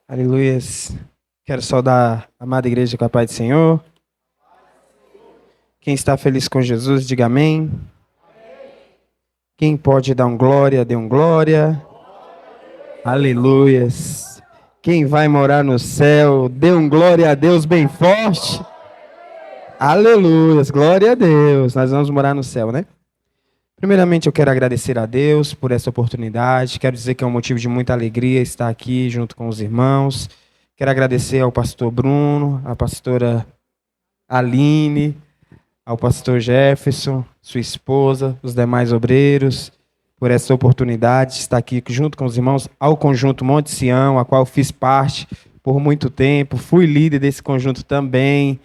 Aleluias. Quero saudar a amada igreja com a paz do Senhor. Quem está feliz com Jesus, diga amém. Quem pode dar um glória, dê um glória. Aleluias. Quem vai morar no céu, dê um glória a Deus bem forte. Aleluias, glória a Deus. Nós vamos morar no céu, né? Primeiramente, eu quero agradecer a Deus por essa oportunidade. Quero dizer que é um motivo de muita alegria estar aqui junto com os irmãos. Quero agradecer ao pastor Bruno, à pastora Aline, ao pastor Jefferson, sua esposa, os demais obreiros, por essa oportunidade de estar aqui junto com os irmãos, ao conjunto Monte Sião, a qual fiz parte por muito tempo. Fui líder desse conjunto também.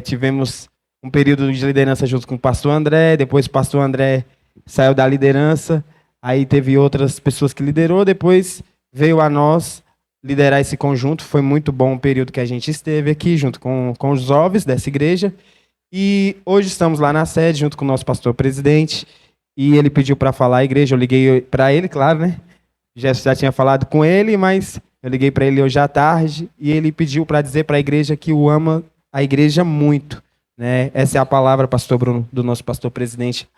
Tivemos um período de liderança junto com o pastor André, depois o pastor André saiu da liderança, aí teve outras pessoas que liderou, depois veio a nós liderar esse conjunto. Foi muito bom o período que a gente esteve aqui, junto com os jovens dessa igreja, e hoje estamos lá na sede, junto com o nosso pastor presidente, e ele pediu para falar à igreja. Eu liguei para ele, claro, né? Já tinha falado com ele, mas eu liguei para ele hoje à tarde, e ele pediu para dizer para a igreja que o ama a igreja muito. Né? Essa é a palavra, pastor Bruno, do nosso pastor presidente,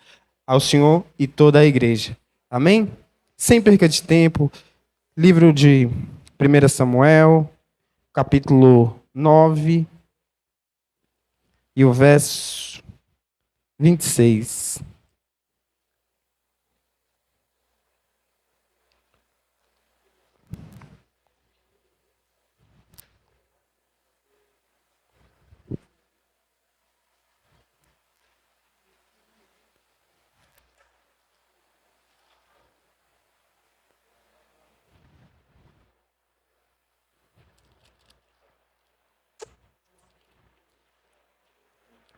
ao senhor e toda a igreja. Amém? Sem perca de tempo, livro de 1 Samuel, capítulo 9, e o verso 26.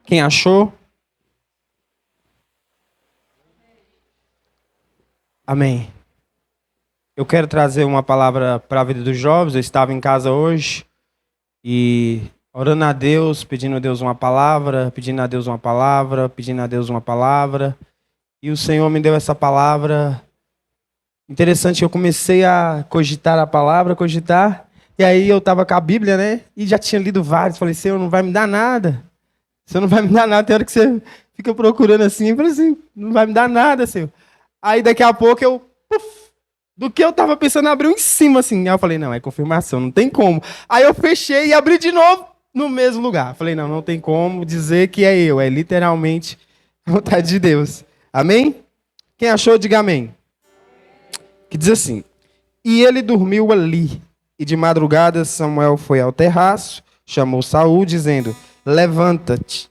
Quem achou? Amém. Eu quero trazer uma palavra para a vida dos jovens. Eu estava em casa hoje e orando a Deus, pedindo a Deus uma palavra, pedindo a Deus uma palavra, pedindo a Deus uma palavra. E o Senhor me deu essa palavra. Interessante, eu comecei a cogitar a palavra, e aí eu estava com a Bíblia, né? E já tinha lido vários. Falei, Senhor, não vai me dar nada. Senhor, não vai me dar nada. Tem hora que você fica procurando assim, eu falei assim, não vai me dar nada, Senhor. Aí daqui a pouco do que eu estava pensando, abriu em cima, assim. Aí eu falei, não, é confirmação, não tem como. Aí eu fechei e abri de novo no mesmo lugar. Falei, não tem como dizer que é eu, é literalmente a vontade de Deus. Amém? Quem achou, diga amém. Que diz assim: e ele dormiu ali, e de madrugada Samuel foi ao terraço, chamou Saul, dizendo: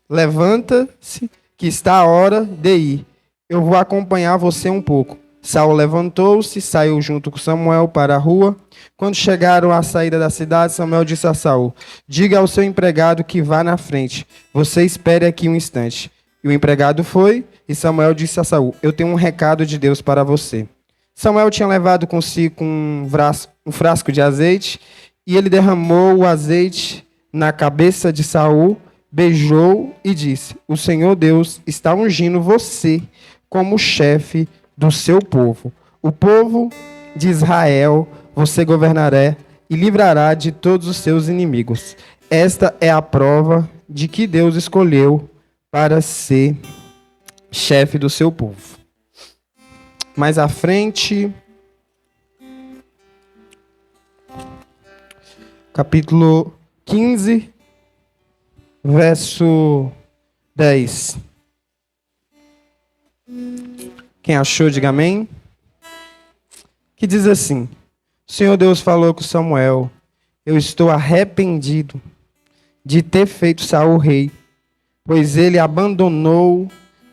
levanta-se, que está a hora de ir. Eu vou acompanhar você um pouco. Saul levantou-se, saiu junto com Samuel para a rua. Quando chegaram à saída da cidade, Samuel disse a Saul: diga ao seu empregado que vá na frente. Você espere aqui um instante. E o empregado foi, e Samuel disse a Saul: eu tenho um recado de Deus para você. Samuel tinha levado consigo um frasco de azeite, e ele derramou o azeite na cabeça de Saul, beijou e disse: o Senhor Deus está ungindo você como chefe do seu povo. O povo de Israel você governará e livrará de todos os seus inimigos. Esta é a prova de que Deus escolheu para ser chefe do seu povo. Mais à frente, capítulo 15, verso 10. Quem achou, diga amém. Que diz assim: o Senhor Deus falou com Samuel: eu estou arrependido de ter feito Saul rei, pois ele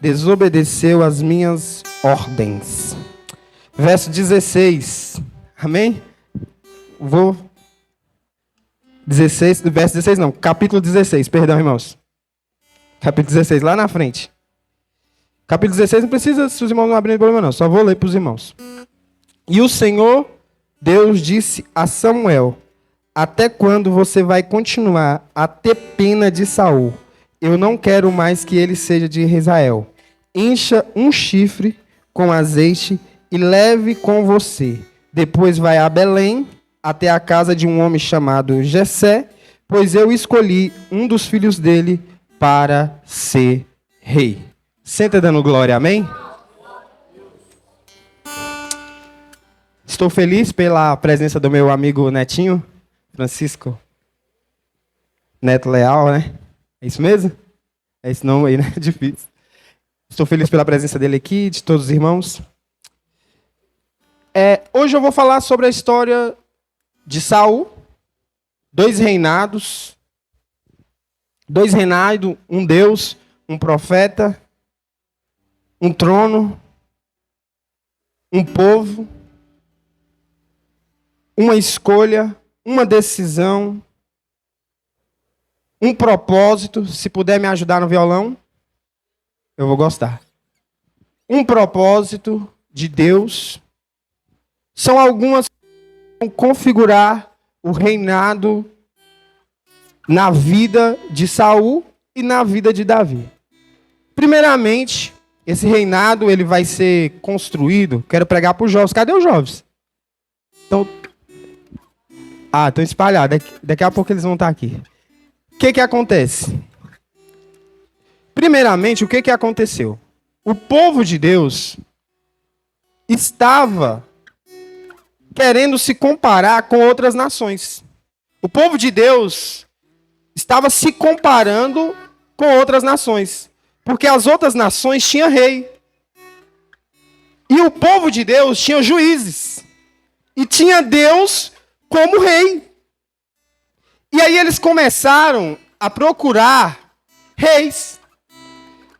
desobedeceu as minhas ordens. Verso 16. Amém? Verso 16 não, capítulo 16, perdão, irmãos. Capítulo 16, lá na frente. Capítulo 16, não precisa, se os irmãos não abrirem problema não, só vou ler para os irmãos. E o Senhor Deus disse a Samuel: até quando você vai continuar a ter pena de Saul? Eu não quero mais que ele seja de Israel. Encha um chifre com azeite e leve com você. Depois vai a Belém até a casa de um homem chamado Jessé, pois eu escolhi um dos filhos dele para ser rei. Senta dando glória, amém? Estou feliz pela presença do meu amigo Netinho, Francisco Neto Leal, né? É isso mesmo? É esse nome aí, né? Difícil. Estou feliz pela presença dele aqui, de todos os irmãos. Hoje eu vou falar sobre a história de Saul, dois reinados, um Deus, um profeta, um trono, um povo, uma escolha, uma decisão, um propósito. Se puder me ajudar no violão, eu vou gostar. Um propósito de Deus. São algumas que vão configurar o reinado na vida de Saul e na vida de Davi. Primeiramente, esse reinado ele vai ser construído. Quero pregar para os jovens. Cadê os jovens? Estão espalhados. Daqui a pouco eles vão estar aqui. O que acontece? Primeiramente, o que aconteceu? O povo de Deus estava querendo se comparar com outras nações. O povo de Deus estava se comparando com outras nações, porque as outras nações tinham rei. E o povo de Deus tinha juízes. E tinha Deus como rei. E aí eles começaram a procurar reis.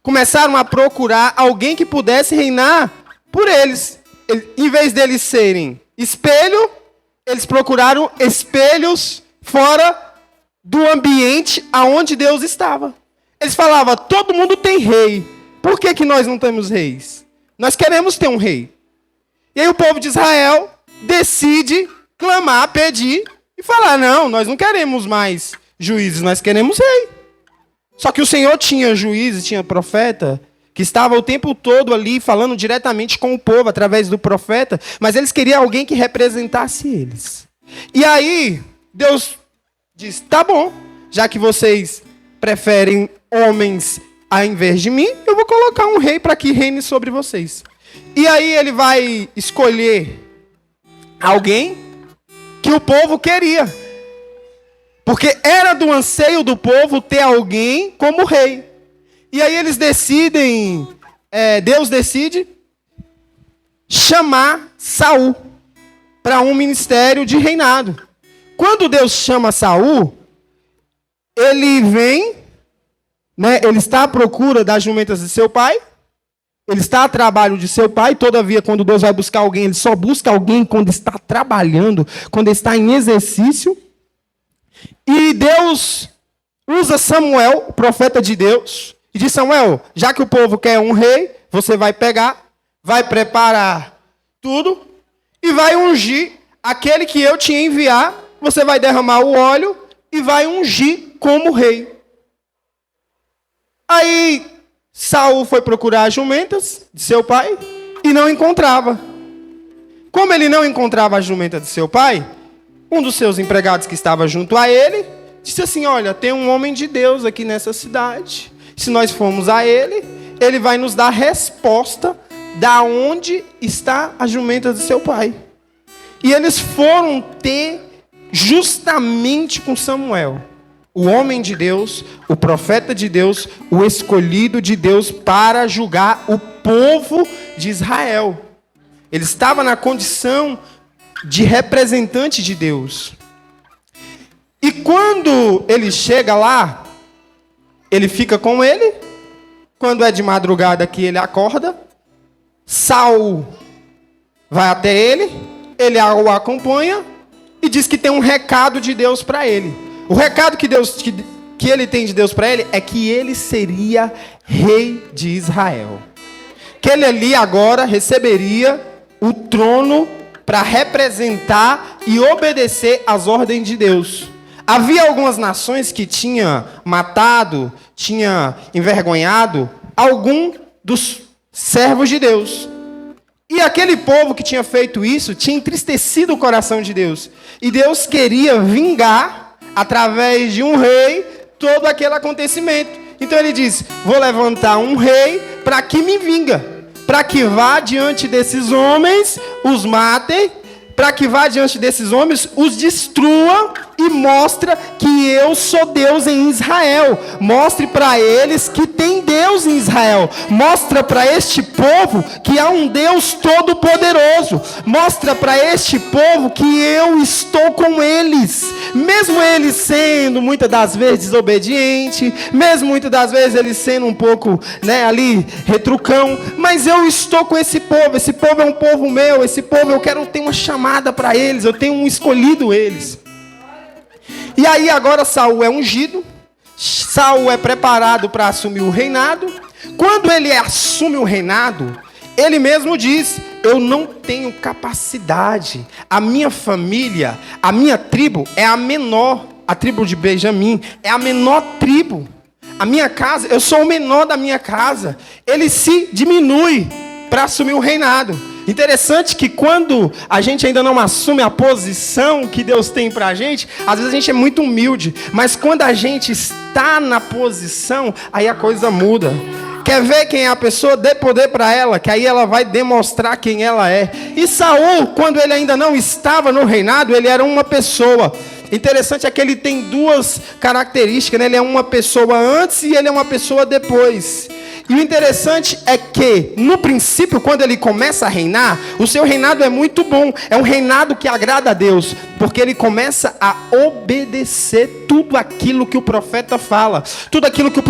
Começaram a procurar alguém que pudesse reinar por eles. Em vez deles serem espelho, eles procuraram espelhos fora do ambiente aonde Deus estava. Eles falavam, todo mundo tem rei. Por que nós não temos reis? Nós queremos ter um rei. E aí o povo de Israel decide clamar, pedir e falar, não, nós não queremos mais juízes, nós queremos rei. Só que o Senhor tinha juízes, tinha profeta, que estava o tempo todo ali falando diretamente com o povo, através do profeta, mas eles queriam alguém que representasse eles. E aí, Deus diz, tá bom, já que vocês preferem homens ao invés de mim, eu vou colocar um rei para que reine sobre vocês. E aí ele vai escolher alguém que o povo queria. Porque era do anseio do povo ter alguém como rei. E aí eles decidem, Deus decide chamar Saul para um ministério de reinado. Quando Deus chama Saul, ele vem, né, ele está à procura das jumentas de seu pai, ele está a trabalho de seu pai. Todavia, quando Deus vai buscar alguém, ele só busca alguém quando está trabalhando, quando está em exercício. E Deus usa Samuel, o profeta de Deus, e diz, Samuel, já que o povo quer um rei, você vai pegar, vai preparar tudo e vai ungir aquele que eu te enviar. Você vai derramar o óleo e vai ungir como rei. Aí Saul foi procurar as jumentas de seu pai e não encontrava. Como ele não encontrava a jumenta de seu pai, um dos seus empregados que estava junto a ele disse assim, olha, tem um homem de Deus aqui nessa cidade. Se nós formos a ele, ele vai nos dar resposta da onde está a jumenta de seu pai. E eles foram ter justamente com Samuel, o homem de Deus, o profeta de Deus, o escolhido de Deus para julgar o povo de Israel. Ele estava na condição de representante de Deus. E quando ele chega lá, ele fica com ele. Quando é de madrugada que ele acorda, Saul vai até ele, ele o acompanha e diz que tem um recado de Deus para ele. O recado que ele tem de Deus para ele é que ele seria rei de Israel. Que ele ali agora receberia o trono para representar e obedecer às ordens de Deus. Havia algumas nações que tinham matado, tinham envergonhado algum dos servos de Deus. E aquele povo que tinha feito isso tinha entristecido o coração de Deus. E Deus queria vingar, através de um rei, todo aquele acontecimento. Então ele diz: vou levantar um rei para que me vinga, para que vá diante desses homens, os matem, para que vá diante desses homens, os destrua e mostra que eu sou Deus em Israel. Mostre para eles que tem Deus em Israel. Mostra para este povo que há um Deus todo-poderoso. Mostra para este povo que eu estou com eles. Mesmo eles sendo muitas das vezes desobediente, mesmo muitas das vezes eles sendo um pouco, ali, retrucão, mas eu estou com esse povo. Esse povo é um povo meu. Esse povo eu quero ter uma chamada para eles. Eu tenho um escolhido eles. E aí agora Saul é ungido, Saul é preparado para assumir o reinado. Quando ele assume o reinado, ele mesmo diz: eu não tenho capacidade, a minha família, a minha tribo é a menor, a tribo de Benjamim é a menor tribo, a minha casa, eu sou o menor da minha casa. Ele se diminui para assumir o reinado. Interessante que quando a gente ainda não assume a posição que Deus tem para a gente, às vezes a gente é muito humilde, mas quando a gente está na posição, aí a coisa muda. Quer ver quem é a pessoa? Dê poder para ela, que aí ela vai demonstrar quem ela é. E Saul, quando ele ainda não estava no reinado, ele era uma pessoa. Interessante é que ele tem duas características, né? Ele é uma pessoa antes e ele é uma pessoa depois. E o interessante é que, no princípio, quando ele começa a reinar, o seu reinado é muito bom. É um reinado que agrada a Deus, porque ele começa a obedecer tudo aquilo que o profeta fala. Tudo aquilo que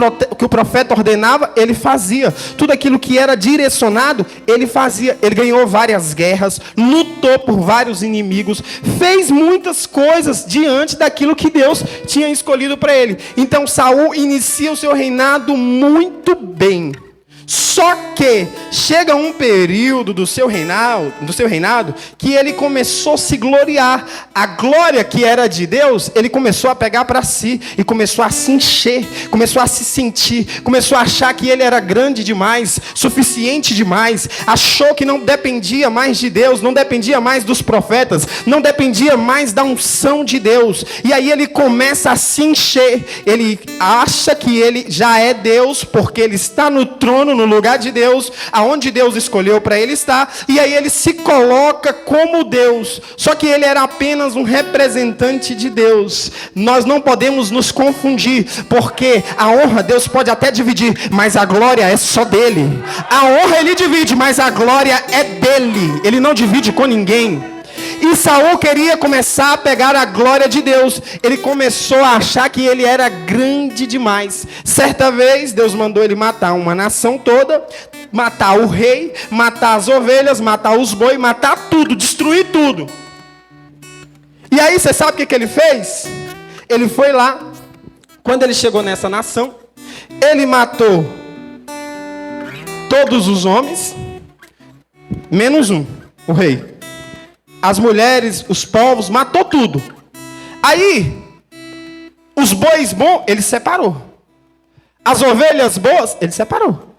o profeta ordenava, ele fazia. Tudo aquilo que era direcionado, ele fazia. Ele ganhou várias guerras, lutou por vários inimigos, fez muitas coisas diante daquilo que Deus tinha escolhido para ele. Então Saul inicia o seu reinado muito bem. Só que chega um período do seu reinado que ele começou a se gloriar. A glória que era de Deus, ele começou a pegar para si e começou a se encher, começou a se sentir, começou a achar que ele era grande demais, suficiente demais. Achou que não dependia mais de Deus, não dependia mais dos profetas, não dependia mais da unção de Deus. E aí ele começa a se encher. Ele acha que ele já é Deus porque ele está no trono, no lugar de Deus, aonde Deus escolheu para ele estar, e aí ele se coloca como Deus. Só que ele era apenas um representante de Deus. Nós não podemos nos confundir, porque a honra Deus pode até dividir, mas a glória é só dele. A honra ele divide, mas a glória é dele. Ele não divide com ninguém. E Saul queria começar a pegar a glória de Deus. Ele começou a achar que ele era grande demais. Certa vez, Deus mandou ele matar uma nação toda, matar o rei, matar as ovelhas, matar os bois, matar tudo, destruir tudo. E aí, você sabe o que ele fez? Ele foi lá, quando ele chegou nessa nação, ele matou todos os homens, menos um, o rei. As mulheres, os povos, matou tudo. Aí, os bois bons, ele separou. As ovelhas boas, ele separou.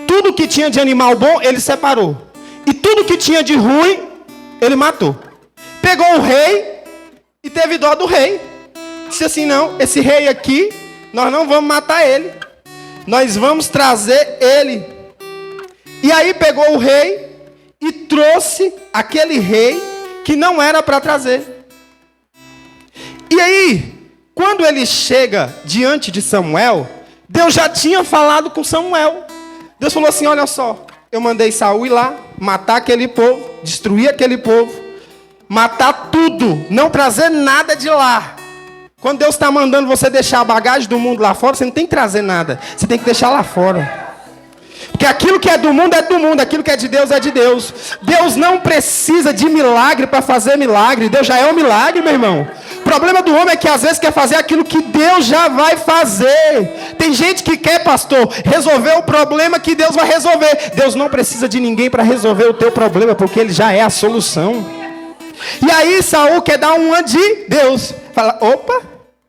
Tudo que tinha de animal bom, ele separou. E tudo que tinha de ruim, ele matou. Pegou o rei e teve dó do rei. Disse assim: não, esse rei aqui, nós não vamos matar ele. Nós vamos trazer ele. E aí pegou o rei e trouxe aquele rei que não era para trazer. E aí, quando ele chega diante de Samuel, Deus já tinha falado com Samuel. Deus falou assim: olha só, eu mandei Saul ir lá, matar aquele povo, destruir aquele povo, matar tudo, não trazer nada de lá. Quando Deus está mandando você deixar a bagagem do mundo lá fora, você não tem que trazer nada, você tem que deixar lá fora. Porque aquilo que é do mundo, aquilo que é de Deus é de Deus. Deus não precisa de milagre para fazer milagre. Deus já é um milagre, meu irmão. O problema do homem é que às vezes quer fazer aquilo que Deus já vai fazer. Tem gente que quer, pastor, resolver o problema que Deus vai resolver. Deus não precisa de ninguém para resolver o teu problema, porque Ele já é a solução. E aí Saul quer dar uma de Deus. Fala: opa,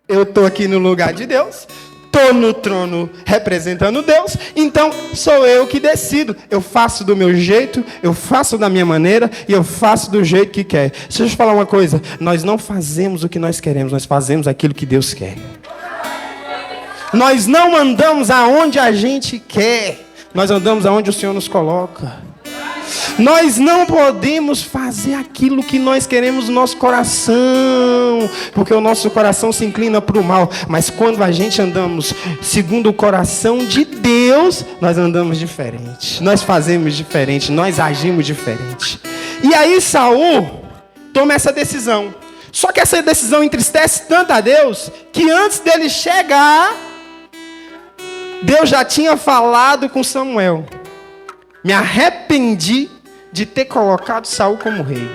eu estou aqui no lugar de Deus. estou no trono representando Deus, então sou eu que decido. Eu faço do meu jeito, eu faço da minha maneira e eu faço do jeito que quer. Deixa eu te falar uma coisa, nós não fazemos o que nós queremos, nós fazemos aquilo que Deus quer. Nós não andamos aonde a gente quer, nós andamos aonde o Senhor nos coloca. Nós não podemos fazer aquilo que nós queremos no nosso coração, porque o nosso coração se inclina para o mal. Mas quando a gente andamos segundo o coração de Deus, nós andamos diferente, nós fazemos diferente, nós agimos diferente. E aí Saul toma essa decisão. Só que essa decisão entristece tanto a Deus, que antes dele chegar, Deus já tinha falado com Samuel: me arrependi de ter colocado Saul como rei.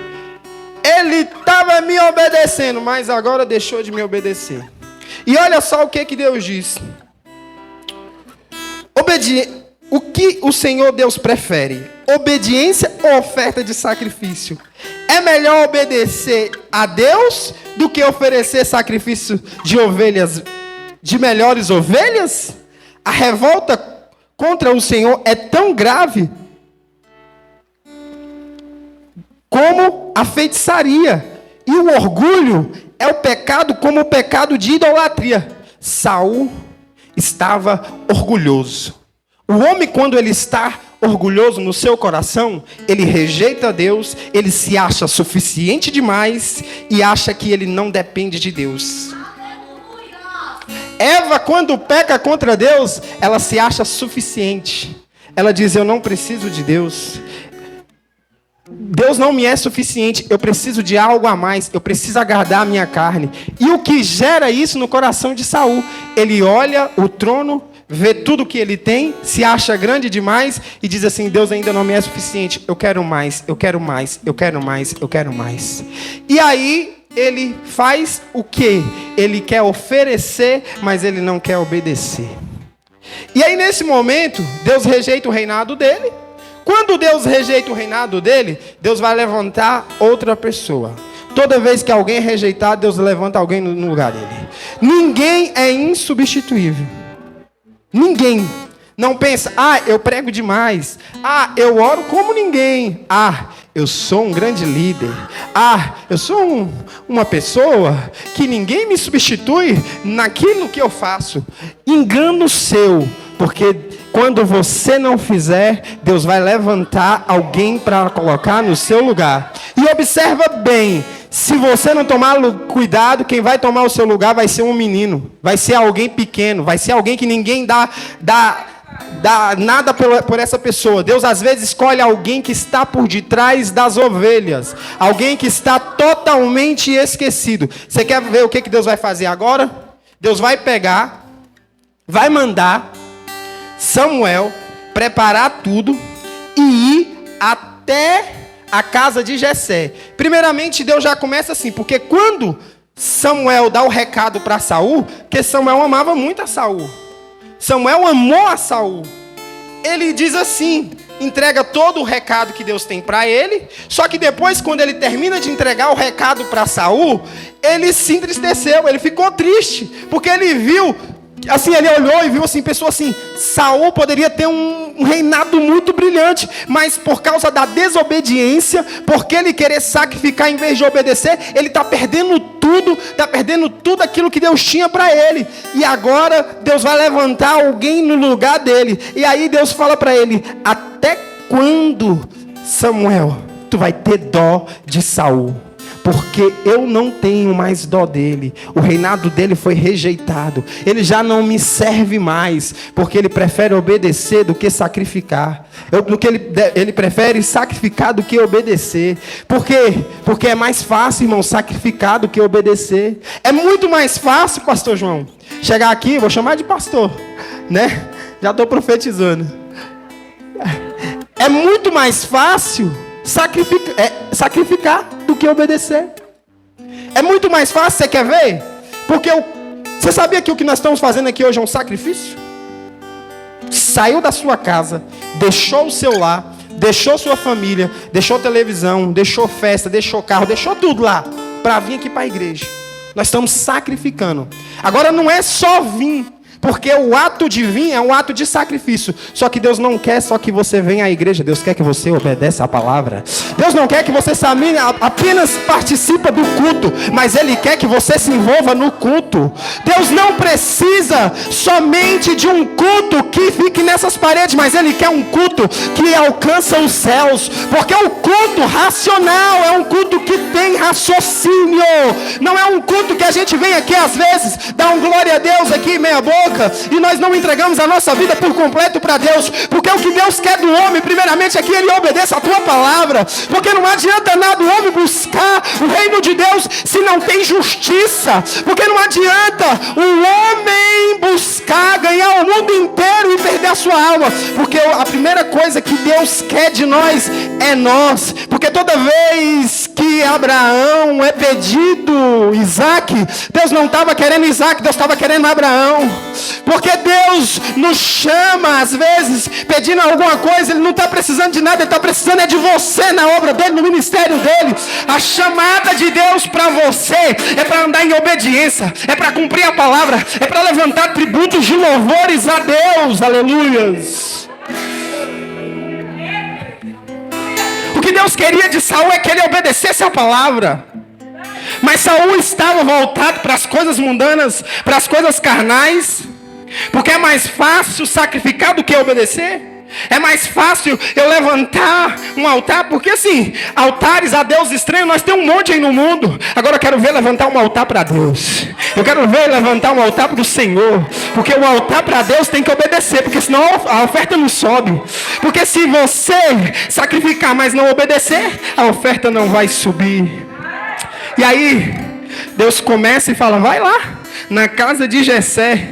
Ele estava me obedecendo, mas agora deixou de me obedecer. E olha só o que Deus diz. O que o Senhor Deus prefere? Obediência ou oferta de sacrifício? É melhor obedecer a Deus do que oferecer sacrifício de ovelhas, de melhores ovelhas? A revolta contra o Senhor é tão grave como a feitiçaria. E o orgulho é o pecado como o pecado de idolatria. Saul estava orgulhoso. O homem, quando ele está orgulhoso no seu coração, ele rejeita Deus, ele se acha suficiente demais e acha que ele não depende de Deus. Eva, quando peca contra Deus, ela se acha suficiente. Ela diz: eu não preciso de Deus. Deus não me é suficiente. Eu preciso de algo a mais. Eu preciso agradar a minha carne. E o que gera isso no coração de Saul? Ele olha o trono, vê tudo que ele tem, se acha grande demais e diz assim: Deus ainda não me é suficiente. Eu quero mais, eu quero mais, eu quero mais, eu quero mais. E aí ele faz o quê? Ele quer oferecer, mas ele não quer obedecer. E aí nesse momento, Deus rejeita o reinado dele. Quando Deus rejeita o reinado dele, Deus vai levantar outra pessoa. Toda vez que alguém é rejeitado, Deus levanta alguém no lugar dele. Ninguém é insubstituível. Ninguém. Não pensa: eu prego demais. Eu oro como ninguém. Eu sou um grande líder. Eu sou uma pessoa que ninguém me substitui naquilo que eu faço. Engano seu, porque quando você não fizer, Deus vai levantar alguém para colocar no seu lugar. E observa bem, se você não tomar cuidado, quem vai tomar o seu lugar vai ser um menino, vai ser alguém pequeno, vai ser alguém que ninguém dá nada por essa pessoa. Deus às vezes escolhe alguém que está por detrás das ovelhas, alguém que está totalmente esquecido. Você quer ver o que Deus vai fazer agora? Deus vai pegar, vai mandar Samuel preparar tudo e ir até a casa de Jessé. Primeiramente, Deus já começa assim, porque quando Samuel dá o recado para Saul, que Samuel amava muito a Saul. Samuel amou a Saul. Ele diz assim, entrega todo o recado que Deus tem para ele. Só que depois, quando ele termina de entregar o recado para Saul, ele se entristeceu, ele ficou triste, porque ele viu, assim, ele olhou e viu assim, pensou assim: Saul poderia ter um reinado muito brilhante, mas por causa da desobediência, porque ele querer sacrificar em vez de obedecer, ele está perdendo tudo aquilo que Deus tinha para ele. E agora Deus vai levantar alguém no lugar dele. E aí Deus fala para ele: até quando, Samuel, tu vai ter dó de Saul? Porque eu não tenho mais dó dele. O reinado dele foi rejeitado. Ele já não me serve mais, porque ele prefere obedecer do que sacrificar. Ele prefere sacrificar do que obedecer. Por quê? Porque é mais fácil, irmão, sacrificar do que obedecer. É muito mais fácil, pastor João, chegar aqui, vou chamar de pastor, né? Já estou profetizando. É muito mais fácil sacrificar do que obedecer. É muito mais fácil, você quer ver? Porque você sabia que o que nós estamos fazendo aqui hoje é um sacrifício? Saiu da sua casa, deixou o seu lar, deixou sua família, deixou televisão, deixou festa, deixou carro, deixou tudo lá, para vir aqui para a igreja. Nós estamos sacrificando. Agora não é só vir, Porque o ato de vir é um ato de sacrifício. Só que Deus não quer só que você venha à igreja. Deus quer que você obedece à palavra. Deus não quer que você apenas participe do culto, mas Ele quer que você se envolva no culto. Deus não precisa somente de um culto que fique nessas paredes, mas Ele quer um culto que alcança os céus. Porque o culto racional é um culto que tem raciocínio. Não é um culto que a gente vem aqui às vezes, dá um glória a Deus aqui meia boca, e nós não entregamos a nossa vida por completo para Deus. Porque o que Deus quer do homem, primeiramente, é que ele obedeça a tua palavra. Porque não adianta nada o homem buscar o reino de Deus se não tem justiça. Porque não adianta o homem buscar ganhar o mundo inteiro e perder a sua alma. Porque a primeira coisa que Deus quer de nós é nós. Porque toda vez que Abraão é pedido Isaac, Deus não estava querendo Isaac, Deus estava querendo Abraão. Porque Deus nos chama às vezes pedindo alguma coisa, Ele não está precisando de nada, Ele está precisando é de você na obra dEle, no ministério dEle. A chamada de Deus para você é para andar em obediência, é para cumprir a palavra, é para levantar tributos de louvores a Deus, aleluias. O que Deus queria de Saul é que ele obedecesse a palavra. Mas Saul estava voltado para as coisas mundanas, para as coisas carnais. Porque é mais fácil sacrificar do que obedecer. É mais fácil eu levantar um altar. Porque assim, altares a Deus estranho nós temos um monte aí no mundo. Agora eu quero ver levantar um altar para Deus. Eu quero ver levantar um altar para o Senhor. Porque o altar para Deus tem que obedecer. Porque senão a oferta não sobe. Porque se você sacrificar, mas não obedecer, a oferta não vai subir. E aí Deus começa e fala: vai lá na casa de Jessé,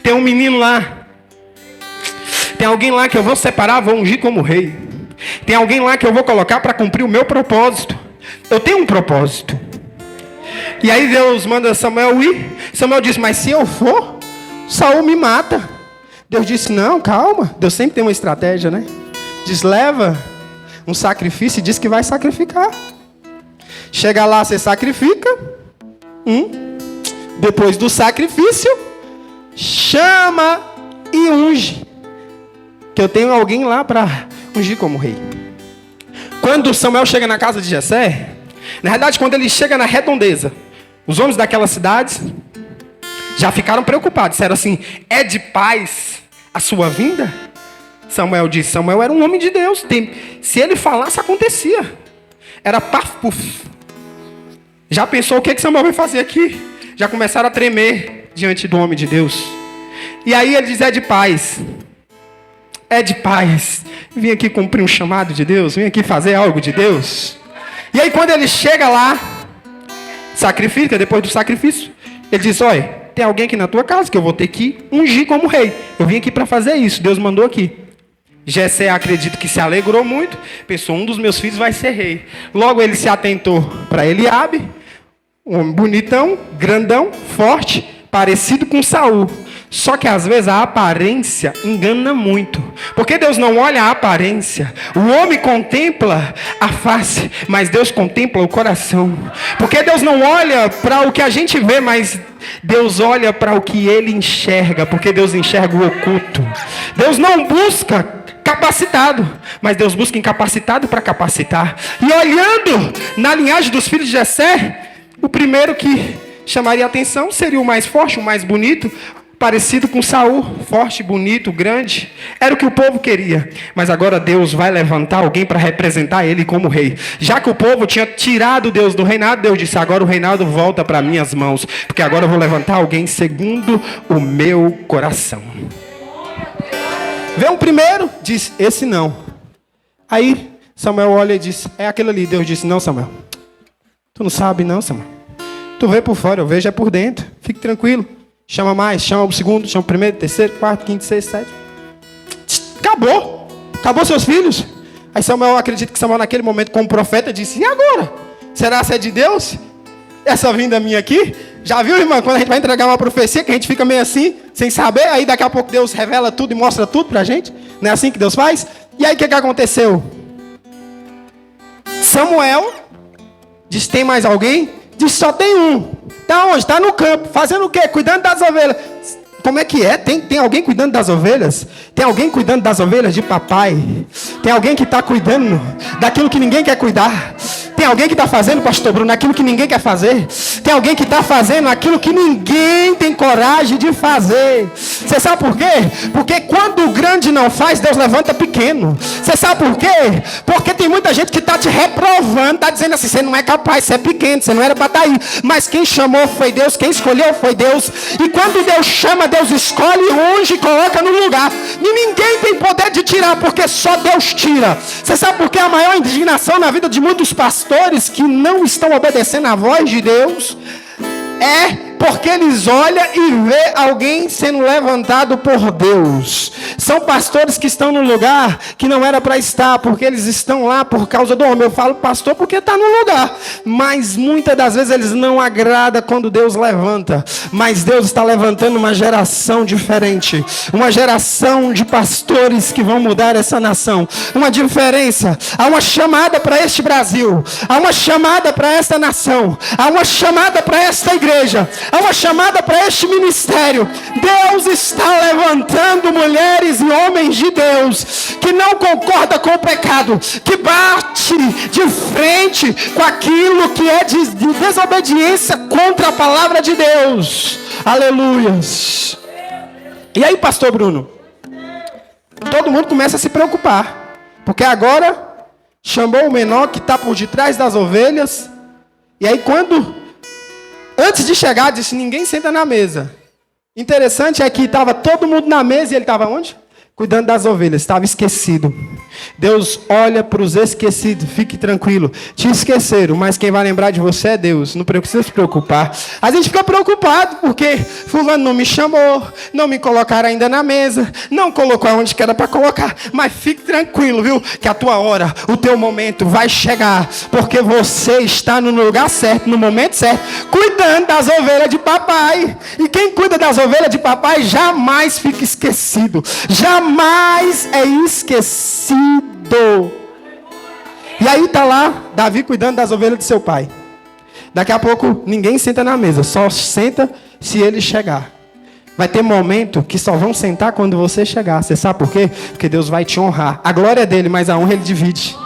tem um menino lá, tem alguém lá que eu vou separar, vou ungir como rei. Tem alguém lá que eu vou colocar para cumprir o meu propósito. Eu tenho um propósito. E aí Deus manda Samuel ir. Samuel diz: mas se eu for, Saul me mata. Deus disse: não, calma. Deus sempre tem uma estratégia, né? Diz: leva um sacrifício e diz que vai sacrificar. Chega lá, você sacrifica. Depois do sacrifício, chama e unge. Que eu tenho alguém lá para ungir como rei. Quando Samuel chega na casa de Jessé, na verdade, quando ele chega na redondeza, os homens daquela cidade já ficaram preocupados. Disseram assim: é de paz a sua vinda? Samuel disse: Samuel era um homem de Deus. Se ele falasse, acontecia. Era paf, puf. Já pensou o que Samuel vai fazer aqui? Já começaram a tremer diante do homem de Deus. E aí ele diz: é de paz. É de paz. Vim aqui cumprir um chamado de Deus. Vim aqui fazer algo de Deus. E aí quando ele chega lá, sacrifica, depois do sacrifício, ele diz: olha, tem alguém aqui na tua casa que eu vou ter que ungir como rei. Eu vim aqui para fazer isso. Deus mandou aqui. Jessé, acredito que se alegrou muito. Pensou: um dos meus filhos vai ser rei. Logo ele se atentou para Eliabe, um homem bonitão, grandão, forte, parecido com Saul. Só que às vezes a aparência engana muito. Porque Deus não olha a aparência. O homem contempla a face, mas Deus contempla o coração. Porque Deus não olha para o que a gente vê, mas Deus olha para o que Ele enxerga. Porque Deus enxerga o oculto. Deus não busca capacitado, mas Deus busca incapacitado para capacitar. E olhando na linhagem dos filhos de Jessé, o primeiro que chamaria a atenção seria o mais forte, o mais bonito, parecido com Saul, forte, bonito, grande. Era o que o povo queria. Mas agora Deus vai levantar alguém para representar ele como rei. Já que o povo tinha tirado Deus do reinado, Deus disse: agora o reinado volta para minhas mãos, porque agora eu vou levantar alguém segundo o meu coração. Vê um primeiro, diz: esse não. Aí Samuel olha e diz: é aquele ali. Deus disse: não, Samuel, tu não sabe não, Samuel. Tu vê por fora, eu vejo é por dentro. Fique tranquilo. Chama mais, chama o segundo, chama o primeiro, terceiro, quarto, quinto, sexto, sétimo. Acabou. Acabou seus filhos. Aí Samuel, acredita que Samuel naquele momento como profeta disse: e agora? Será que é de Deus? Essa vinda minha aqui? Já viu, irmã, quando a gente vai entregar uma profecia, que a gente fica meio assim, sem saber, aí daqui a pouco Deus revela tudo e mostra tudo pra gente? Não é assim que Deus faz? E aí o que aconteceu? Samuel diz: tem mais alguém? Diz: só tem um. Tá onde? Tá no campo. Fazendo o quê? Cuidando das ovelhas. Como é que é? Tem alguém cuidando das ovelhas? Tem alguém cuidando das ovelhas de papai? Tem alguém que está cuidando daquilo que ninguém quer cuidar? Tem alguém que está fazendo, pastor Bruno, aquilo que ninguém quer fazer? Tem alguém que está fazendo aquilo que ninguém tem coragem de fazer? Você sabe por quê? Porque quando o grande não faz, Deus levanta pequeno. Você sabe por quê? Porque tem muita gente que está te reprovando, está dizendo assim, você não é capaz, você é pequeno, você não era para estar aí. Mas quem chamou foi Deus, quem escolheu foi Deus. E quando Deus chama, Deus escolhe, unge e coloca no lugar. E ninguém tem poder de tirar, porque só Deus tira. Você sabe por que a maior indignação na vida de muitos pastores que não estão obedecendo à voz de Deus é porque eles olham e vê alguém sendo levantado por Deus. São pastores que estão no lugar que não era para estar, porque eles estão lá por causa do homem. Eu falo pastor porque está no lugar, mas muitas das vezes eles não agradam quando Deus levanta. Mas Deus está levantando uma geração diferente, uma geração de pastores que vão mudar essa nação. Uma diferença, há uma chamada para este Brasil, há uma chamada para esta nação, há uma chamada para esta igreja, há uma chamada para este ministério. Deus está levantando mulheres e homens de Deus que não concordam com o pecado, que bate de frente com aquilo que é de desobediência contra a palavra de Deus. Aleluias. E aí, pastor Bruno? Todo mundo começa a se preocupar, porque agora chamou o menor que está por detrás das ovelhas. E aí antes de chegar, disse, ninguém senta na mesa. Interessante é que estava todo mundo na mesa e ele estava onde? Cuidando das ovelhas, estava esquecido. Deus olha para os esquecidos, fique tranquilo. Te esqueceram, mas quem vai lembrar de você é Deus. Não precisa se preocupar. A gente fica preocupado porque fulano não me chamou, não me colocaram ainda na mesa, não colocou onde que era para colocar. Mas fique tranquilo, viu? Que a tua hora, o teu momento vai chegar, porque você está no lugar certo, no momento certo, cuidando das ovelhas de papai. E quem cuida das ovelhas de papai jamais fica esquecido. Jamais é esquecido. E aí está lá Davi cuidando das ovelhas de seu pai. Daqui a pouco ninguém senta na mesa, só senta se ele chegar. Vai ter momento que só vão sentar quando você chegar. Você sabe por quê? Porque Deus vai te honrar. A glória é dele, mas a honra ele divide.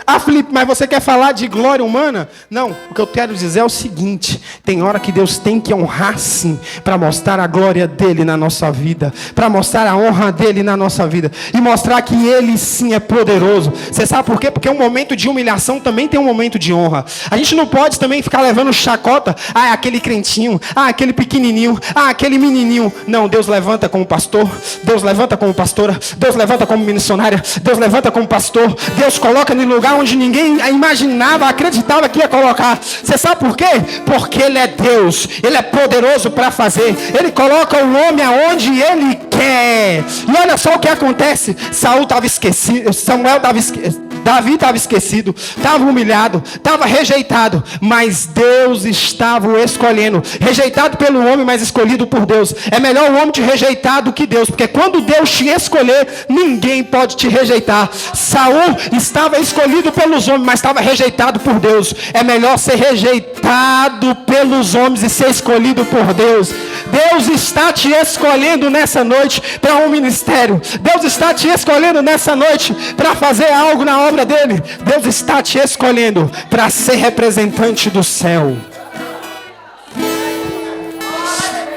Ah, Felipe, mas você quer falar de glória humana? Não, o que eu quero dizer é o seguinte: tem hora que Deus tem que honrar sim, para mostrar a glória dele na nossa vida, para mostrar a honra dele na nossa vida, e mostrar que ele sim é poderoso. Você sabe por quê? Porque um momento de humilhação também tem um momento de honra. A gente não pode também ficar levando chacota, aquele crentinho, aquele pequenininho, aquele menininho. Não, Deus levanta como pastor, Deus levanta como pastora, Deus levanta como missionária, Deus levanta como pastor, Deus coloca no lugar onde ninguém imaginava, acreditava que ia colocar. Você sabe por quê? Porque ele é Deus, ele é poderoso para fazer. Ele coloca o homem aonde ele quer. E olha só o que acontece. Saul estava esquecido, Samuel estava esquecido, Davi estava esquecido, estava humilhado, estava rejeitado, mas Deus estava o escolhendo. Rejeitado pelo homem, mas escolhido por Deus. É melhor o homem te rejeitar do que Deus, porque quando Deus te escolher, ninguém pode te rejeitar. Saul estava escolhido pelos homens, mas estava rejeitado por Deus. É melhor ser rejeitado pelos homens e ser escolhido por Deus. Deus está te escolhendo nessa noite para um ministério. Deus está te escolhendo nessa noite para fazer algo na obra dele. Deus está te escolhendo para ser representante do céu.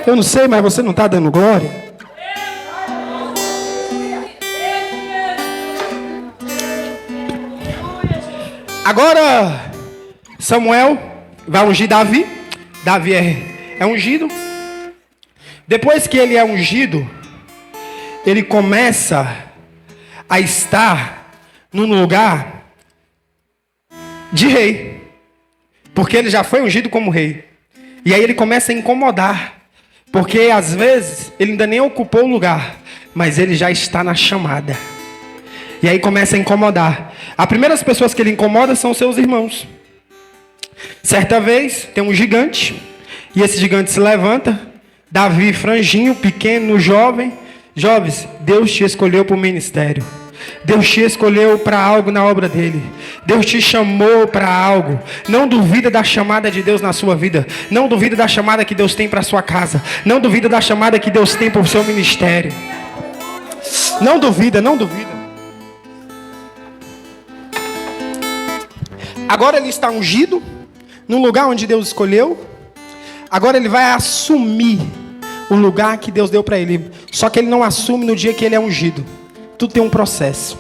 Eu não sei, mas você não está dando glória? Agora Samuel vai ungir Davi. Davi é ungido. Depois que ele é ungido, ele começa a estar num lugar de rei, porque ele já foi ungido como rei. E aí ele começa a incomodar, porque às vezes ele ainda nem ocupou o lugar, mas ele já está na chamada. E aí começa a incomodar. As primeiras pessoas que ele incomoda são os seus irmãos. Certa vez tem um gigante, e esse gigante se levanta. Davi, franjinho, pequeno, jovem. Jovens, Deus te escolheu para o ministério. Deus te escolheu para algo na obra dele. Deus te chamou para algo. Não duvida da chamada de Deus na sua vida. Não duvida da chamada que Deus tem para sua casa. Não duvida da chamada que Deus tem para o seu ministério. Não duvida, não duvida. Agora ele está ungido num lugar onde Deus escolheu. Agora ele vai assumir o lugar que Deus deu para ele. Só que ele não assume no dia que ele é ungido. Tudo tem um processo.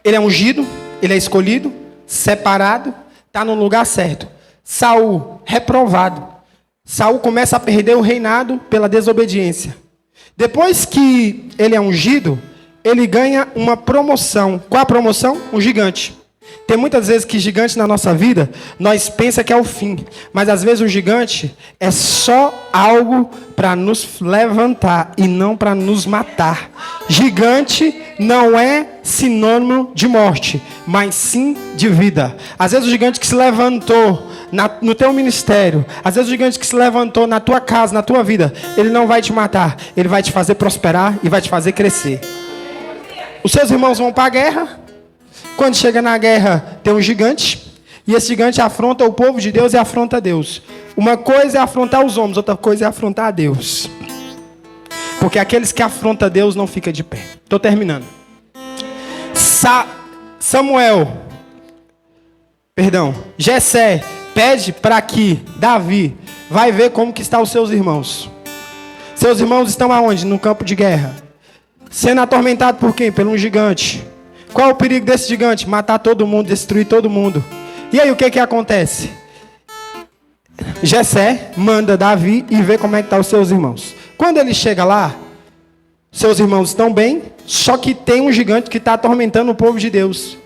Ele é ungido, ele é escolhido, separado, está no lugar certo. Saul, reprovado. Saul começa a perder o reinado pela desobediência. Depois que ele é ungido, ele ganha uma promoção. Qual a promoção? Um gigante. Tem muitas vezes que gigante na nossa vida, nós pensamos que é o fim. Mas às vezes o gigante é só algo para nos levantar e não para nos matar. Gigante não é sinônimo de morte, mas sim de vida. Às vezes o gigante que se levantou no teu ministério, às vezes o gigante que se levantou na tua casa, na tua vida, ele não vai te matar, ele vai te fazer prosperar e vai te fazer crescer. Os seus irmãos vão para a guerra. Quando chega na guerra, tem um gigante. E esse gigante afronta o povo de Deus e afronta Deus. Uma coisa é afrontar os homens, outra coisa é afrontar a Deus. Porque aqueles que afrontam Deus não ficam de pé. Estou terminando. Jessé pede para que Davi vai ver como que estão os seus irmãos. Seus irmãos estão aonde? No campo de guerra. Sendo atormentado por quem? Por um gigante. Qual é o perigo desse gigante? Matar todo mundo, destruir todo mundo. E aí o que acontece? Jessé manda Davi e vê como é que estão os seus irmãos. Quando ele chega lá, seus irmãos estão bem, só que tem um gigante que está atormentando o povo de Deus.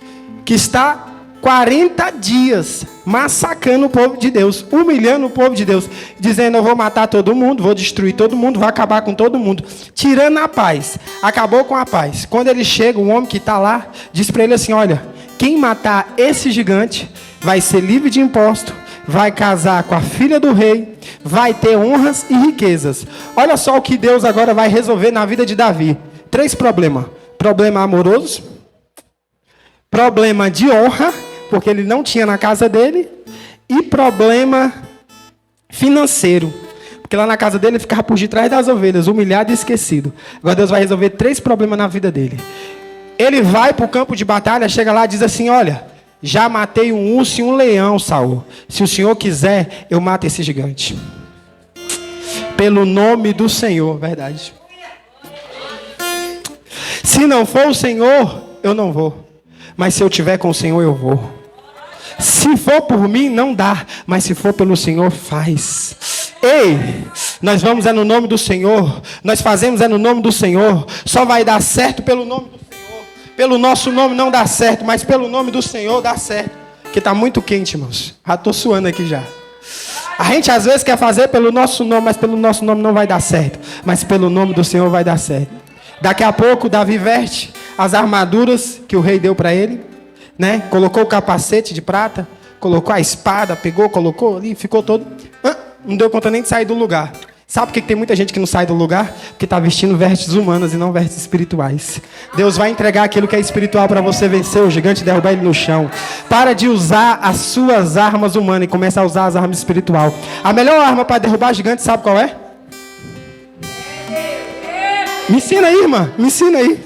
Que está 40 dias massacrando o povo de Deus, humilhando o povo de Deus, dizendo: eu vou matar todo mundo, vou destruir todo mundo, vou acabar com todo mundo, tirando a paz. Acabou com a paz. Quando ele chega, o homem que está lá diz para ele assim: olha, quem matar esse gigante vai ser livre de imposto, vai casar com a filha do rei, vai ter honras e riquezas. Olha só o que Deus agora vai resolver na vida de Davi. 3 problemas: problema amoroso, problema de honra, porque ele não tinha na casa dele, e problema financeiro, porque lá na casa dele ele ficava por detrás das ovelhas, humilhado e esquecido. Agora Deus vai resolver 3 problemas na vida dele. Ele vai para o campo de batalha, chega lá e diz assim: olha, já matei um urso e um leão, Saul. Se o Senhor quiser, eu mato esse gigante. Pelo nome do Senhor, verdade. Se não for o Senhor, eu não vou. Mas se eu tiver com o Senhor, eu vou. Se for por mim, não dá. Mas se for pelo Senhor, faz. Ei, nós vamos no nome do Senhor. Nós fazemos no nome do Senhor. Só vai dar certo pelo nome do Senhor. Pelo nosso nome não dá certo, mas pelo nome do Senhor dá certo. Porque está muito quente, irmãos. Já estou suando aqui já. A gente às vezes quer fazer pelo nosso nome, mas pelo nosso nome não vai dar certo. Mas pelo nome do Senhor vai dar certo. Daqui a pouco, Davi veste as armaduras que o rei deu para ele, né? Colocou o capacete de prata, colocou a espada, pegou, colocou ali, ficou todo... não deu conta nem de sair do lugar. Sabe por que tem muita gente que não sai do lugar? Porque está vestindo vestes humanas e não vestes espirituais. Deus vai entregar aquilo que é espiritual para você vencer o gigante e derrubar ele no chão. Para de usar as suas armas humanas e começa a usar as armas espirituais. A melhor arma para derrubar gigante, sabe qual é? Me ensina aí, irmã. Me ensina aí.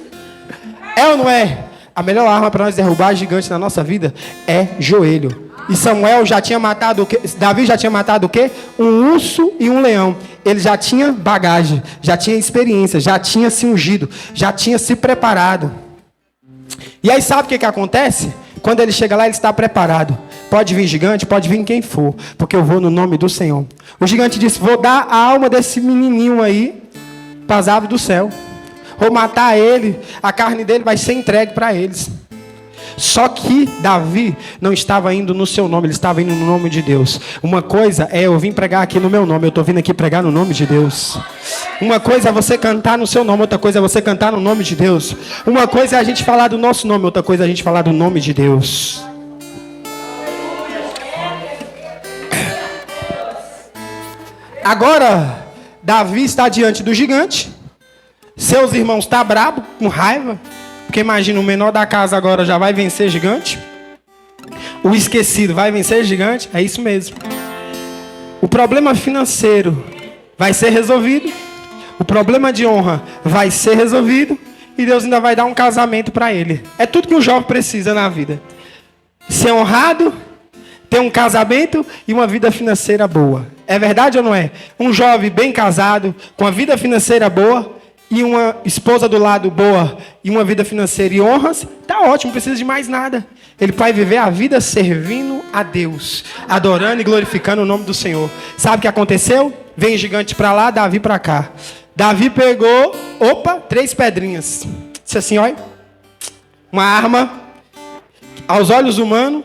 É ou não é? A melhor arma para nós derrubar gigante na nossa vida é joelho. E Samuel já tinha matado o quê? Davi já tinha matado o quê? Um urso e um leão. Ele já tinha bagagem, já tinha experiência, já tinha se ungido, já tinha se preparado. E aí sabe o que acontece? Quando ele chega lá, ele está preparado. Pode vir gigante, pode vir quem for, porque eu vou no nome do Senhor. O gigante disse: vou dar a alma desse menininho aí para as aves do céu. Vou matar ele, a carne dele vai ser entregue para eles. Só que Davi não estava indo no seu nome, ele estava indo no nome de Deus. Uma coisa é eu vim pregar aqui no meu nome, eu estou vindo aqui pregar no nome de Deus. Uma coisa é você cantar no seu nome, outra coisa é você cantar no nome de Deus. Uma coisa é a gente falar do nosso nome, outra coisa é a gente falar do nome de Deus. Agora, Davi está diante do gigante. Seus irmãos estão bravos, com raiva. Porque imagina, o menor da casa agora já vai vencer gigante. O esquecido vai vencer gigante. É isso mesmo. O problema financeiro vai ser resolvido. O problema de honra vai ser resolvido. E Deus ainda vai dar um casamento para ele. É tudo que um jovem precisa na vida. Ser honrado, ter um casamento e uma vida financeira boa. É verdade ou não é? Um jovem bem casado, com a vida financeira boa, e uma esposa do lado boa, e uma vida financeira e honras, tá ótimo, não precisa de mais nada. Ele vai viver a vida servindo a Deus, adorando e glorificando o nome do Senhor. Sabe o que aconteceu? Vem gigante para lá, Davi para cá. Davi pegou, 3 pedrinhas. Disse assim, olha, uma arma, aos olhos humanos,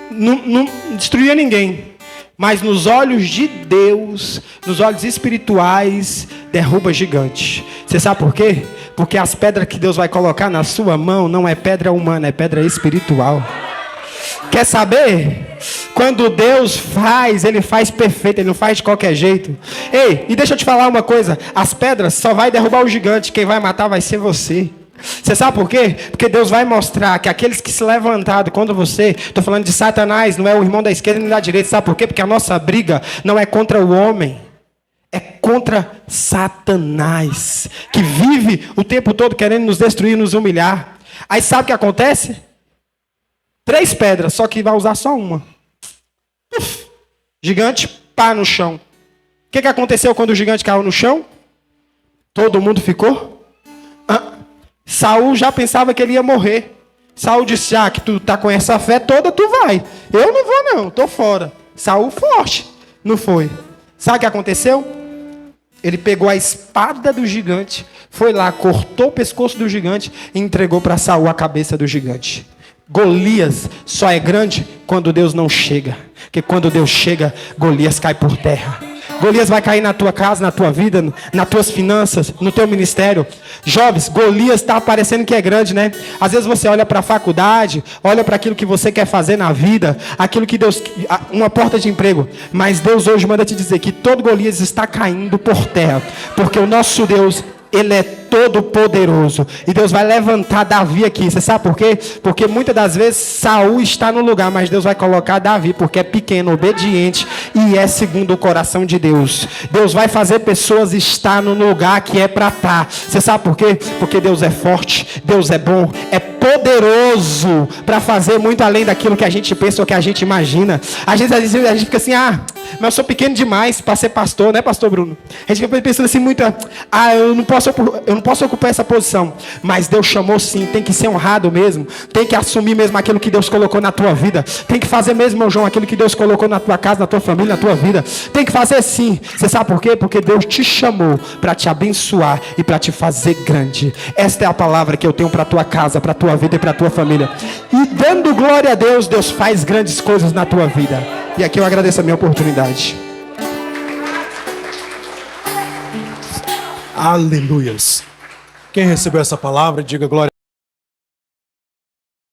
não destruía ninguém. Mas nos olhos de Deus, nos olhos espirituais, derruba gigante. Você sabe por quê? Porque as pedras que Deus vai colocar na sua mão não é pedra humana, é pedra espiritual. Quer saber? Quando Deus faz, Ele faz perfeito, Ele não faz de qualquer jeito. Ei, e deixa eu te falar uma coisa. As pedras só vai derrubar o gigante, quem vai matar vai ser você. Você sabe por quê? Porque Deus vai mostrar que aqueles que se levantaram contra você, estou falando de Satanás, não é o irmão da esquerda nem da direita. Sabe por quê? Porque a nossa briga não é contra o homem, é contra Satanás, que vive o tempo todo querendo nos destruir, nos humilhar. Aí sabe o que acontece? 3 pedras, só que vai usar só uma. Gigante, pá no chão. O que aconteceu quando o gigante caiu no chão? Todo mundo ficou? Saul já pensava que ele ia morrer. Saul disse, que tu tá com essa fé toda, tu vai. Eu não vou não, tô fora. Saul forte, não foi. Sabe o que aconteceu? Ele pegou a espada do gigante, foi lá, cortou o pescoço do gigante e entregou para Saul a cabeça do gigante. Golias só é grande quando Deus não chega. Porque quando Deus chega, Golias cai por terra. Golias vai cair na tua casa, na tua vida, nas tuas finanças, no teu ministério. Jovens, Golias está parecendo que é grande, né? Às vezes você olha para a faculdade, olha para aquilo que você quer fazer na vida, aquilo que Deus, uma porta de emprego. Mas Deus hoje manda te dizer que todo Golias está caindo por terra, porque o nosso Deus, Ele é todo poderoso. E Deus vai levantar Davi aqui. Você sabe por quê? Porque muitas das vezes Saul está no lugar, mas Deus vai colocar Davi, porque é pequeno, obediente e é segundo o coração de Deus. Deus vai fazer pessoas estar no lugar que é para estar. Você sabe por quê? Porque Deus é forte, Deus é bom, é poderoso para fazer muito além daquilo que a gente pensa ou que a gente imagina. Às vezes a gente fica assim, mas eu sou pequeno demais para ser pastor, né, pastor Bruno? A gente fica pensando assim muito, eu não posso ocupar essa posição. Mas Deus chamou sim, tem que ser honrado mesmo, tem que assumir mesmo aquilo que Deus colocou na tua vida, tem que fazer mesmo, meu João, aquilo que Deus colocou na tua casa, na tua família, na tua vida, tem que fazer sim. Você sabe por quê? Porque Deus te chamou para te abençoar e para te fazer grande. Esta é a palavra que eu tenho para tua casa, para tua vida e para tua família. E dando glória a Deus, Deus faz grandes coisas na tua vida. E aqui eu agradeço a minha oportunidade. Aleluias. Quem recebeu essa palavra, diga glória.